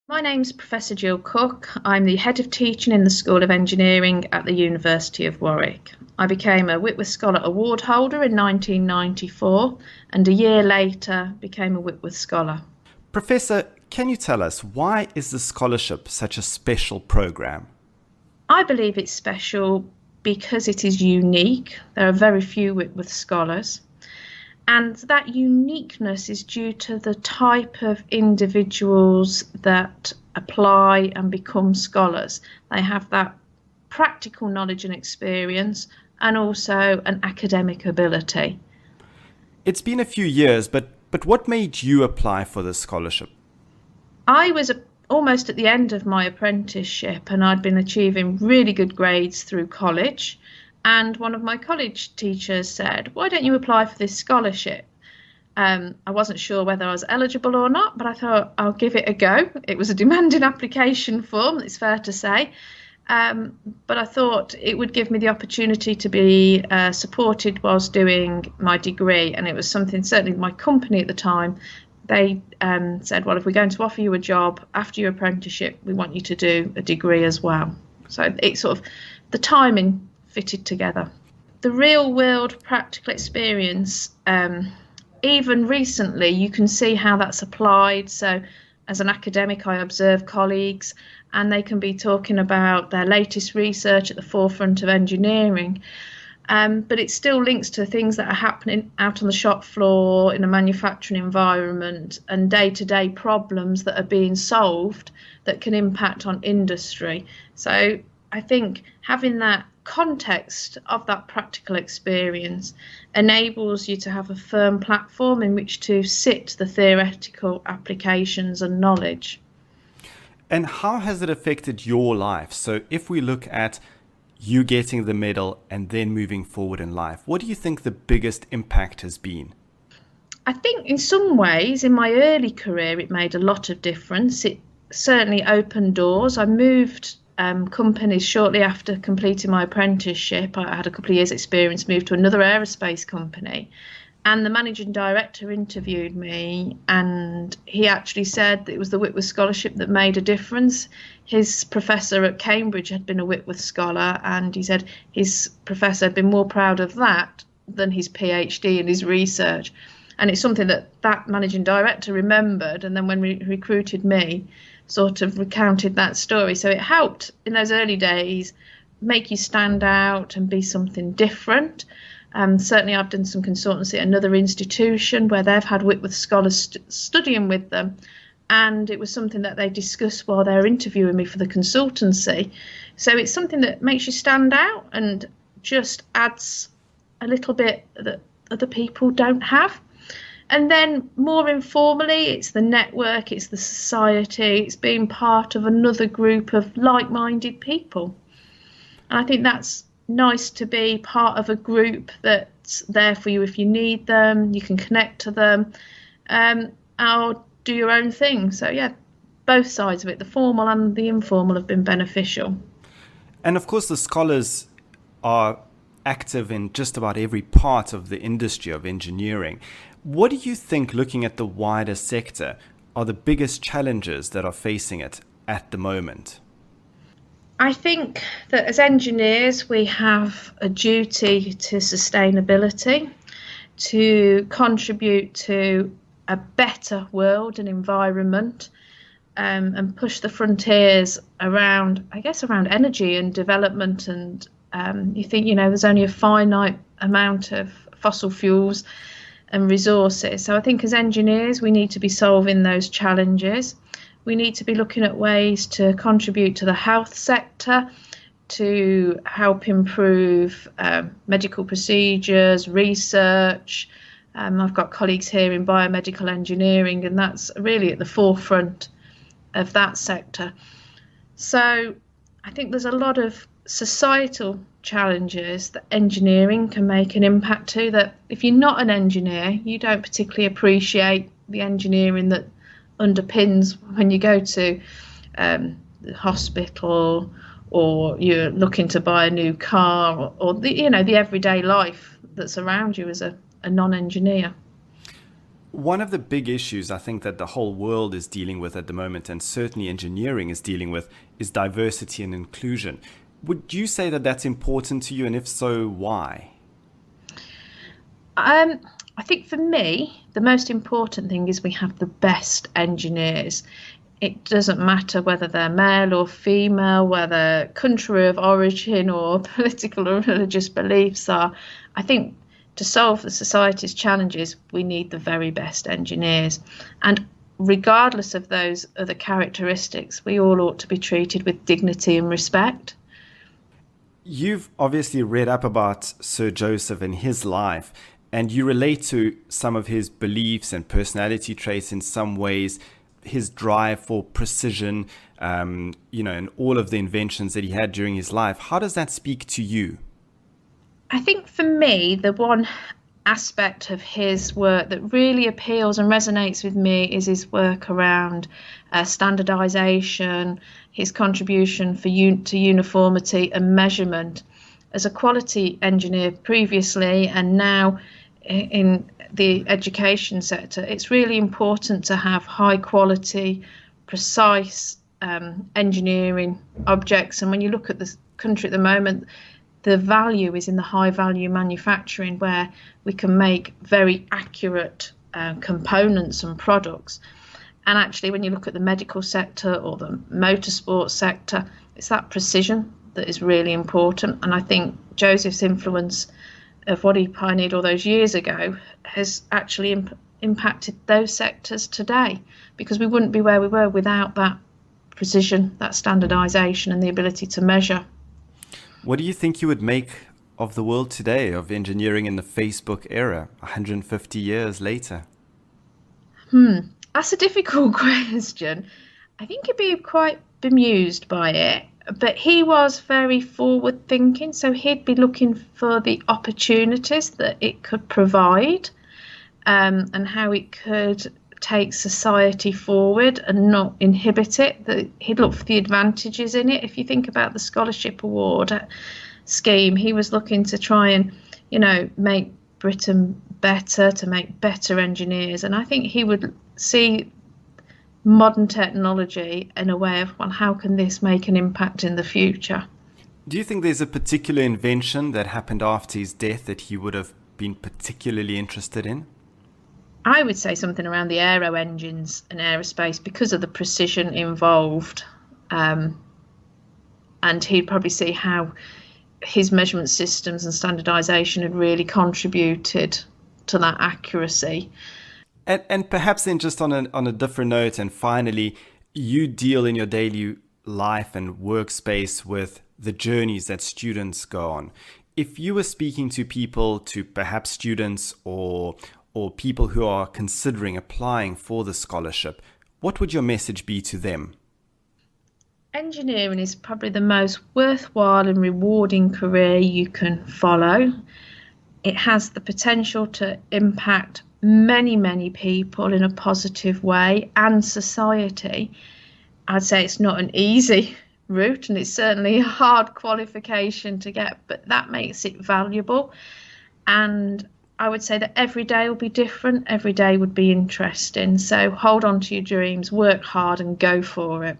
My name's Professor Gill Cooke. I'm the Head of Teaching in the School of Engineering at the University of Warwick. I became a Whitworth Scholar Award holder in 1994 and a year later became a Whitworth Scholar. Professor, can you tell us why is the scholarship such a special program? I believe it's special because it is unique. There are very few Whitworth Scholars. And that uniqueness is due to the type of individuals that apply and become scholars. They have that practical knowledge and experience and also an academic ability. It's been a few years, but what made you apply for this scholarship? I was almost at the end of my apprenticeship and I'd been achieving really good grades through college. And one of my college teachers said, "Why don't you apply for this scholarship?" I wasn't sure whether I was eligible or not, but I thought I'll give it a go. It was a demanding application form, it's fair to say. But I thought it would give me the opportunity to be supported whilst doing my degree. And it was something, certainly my company at the time, they said, well, if we're going to offer you a job after your apprenticeship, we want you to do a degree as well. So it's sort of the timing fitted together. The real world practical experience, even recently, you can see how that's applied. So as an academic, I observe colleagues and they can be talking about their latest research at the forefront of engineering. But it still links to things that are happening out on the shop floor in a manufacturing environment and day-to-day problems that are being solved that can impact on industry. So I think having that context of that practical experience enables you to have a firm platform in which to sit the theoretical applications and knowledge. And how has it affected your life? So if we look at you getting the medal and then moving forward in life, what do you think the biggest impact has been? I think in some ways in my early career it made a lot of difference. It certainly opened doors. I moved companies shortly after completing my apprenticeship. I had a couple of years experience, moved to another aerospace company, and the managing director interviewed me and he actually said that it was the Whitworth Scholarship that made a difference. His professor at Cambridge had been a Whitworth Scholar and he said his professor had been more proud of that than his PhD and his research. And it's something that managing director remembered, and then when we recruited me, sort of recounted that story. So it helped in those early days make you stand out and be something different. Certainly I've done some consultancy at another institution where they've had Whitworth Scholars studying with them, and it was something that they discussed while they were interviewing me for the consultancy. So it's something that makes you stand out and just adds a little bit that other people don't have. And then more informally, it's the network, it's the society, it's being part of another group of like-minded people. And I think that's nice to be part of a group that's there for you if you need them, you can connect to them, or do your own thing. So yeah, both sides of it, the formal and the informal, have been beneficial. And of course, the scholars are active in just about every part of the industry of engineering. What do you think, looking at the wider sector, are the biggest challenges that are facing it at the moment? I think that as engineers, we have a duty to sustainability, to contribute to a better world and environment, and push the frontiers around, I guess, around energy and development. And you think, there's only a finite amount of fossil fuels and resources. So I think as engineers, we need to be solving those challenges. We need to be looking at ways to contribute to the health sector, to help improve medical procedures, research. I've got colleagues here in biomedical engineering, and that's really at the forefront of that sector. So I think there's a lot of societal challenges that engineering can make an impact to, that if you're not an engineer, you don't particularly appreciate the engineering that underpins when you go to the hospital, or you're looking to buy a new car, or the everyday life that's around you as a non-engineer. One of the big issues I think that the whole world is dealing with at the moment, and certainly engineering is dealing with, is diversity and inclusion. Would you say that that's important to you? And if so, why? I think for me, the most important thing is we have the best engineers. It doesn't matter whether they're male or female, whether country of origin or political or religious beliefs are. I think to solve the society's challenges, we need the very best engineers. And regardless of those other characteristics, we all ought to be treated with dignity and respect. You've obviously read up about Sir Joseph and his life, and you relate to some of his beliefs and personality traits in some ways, his drive for precision, and all of the inventions that he had during his life. How does that speak to you? I think for me, the one aspect of his work that really appeals and resonates with me is his work around standardisation, his contribution to uniformity and measurement. As a quality engineer previously and now in the education sector, it's really important to have high quality, precise engineering objects. And when you look at the country at the moment, the value is in the high value manufacturing where we can make very accurate components and products. And actually, when you look at the medical sector or the motorsport sector, it's that precision that is really important. And I think Joseph's influence of what he pioneered all those years ago has actually impacted those sectors today, because we wouldn't be where we were without that precision, that standardisation and the ability to measure. What do you think you would make of the world today, of engineering in the Facebook era, 150 years later? That's a difficult question. I think he'd be quite bemused by it, but he was very forward thinking, so he'd be looking for the opportunities that it could provide, and how it could take society forward and not inhibit it. He'd look for the advantages in it. If you think about the scholarship award scheme, he was looking to try and, make Britain better, to make better engineers. And I think he would see modern technology in a way of, well, how can this make an impact in the future? Do you think there's a particular invention that happened after his death that he would have been particularly interested in? I would say something around the aero engines and aerospace because of the precision involved. And he'd probably see how his measurement systems and standardisation had really contributed to that accuracy. And perhaps then, just on a different note, and finally, you deal in your daily life and workspace with the journeys that students go on. If you were speaking to people, to perhaps students or people who are considering applying for the scholarship, what would your message be to them? Engineering is probably the most worthwhile and rewarding career you can follow. It has the potential to impact many, many people in a positive way and society. I'd say it's not an easy route, and it's certainly a hard qualification to get, but that makes it valuable. And I would say that every day will be different. Every day would be interesting. So hold on to your dreams, work hard and go for it.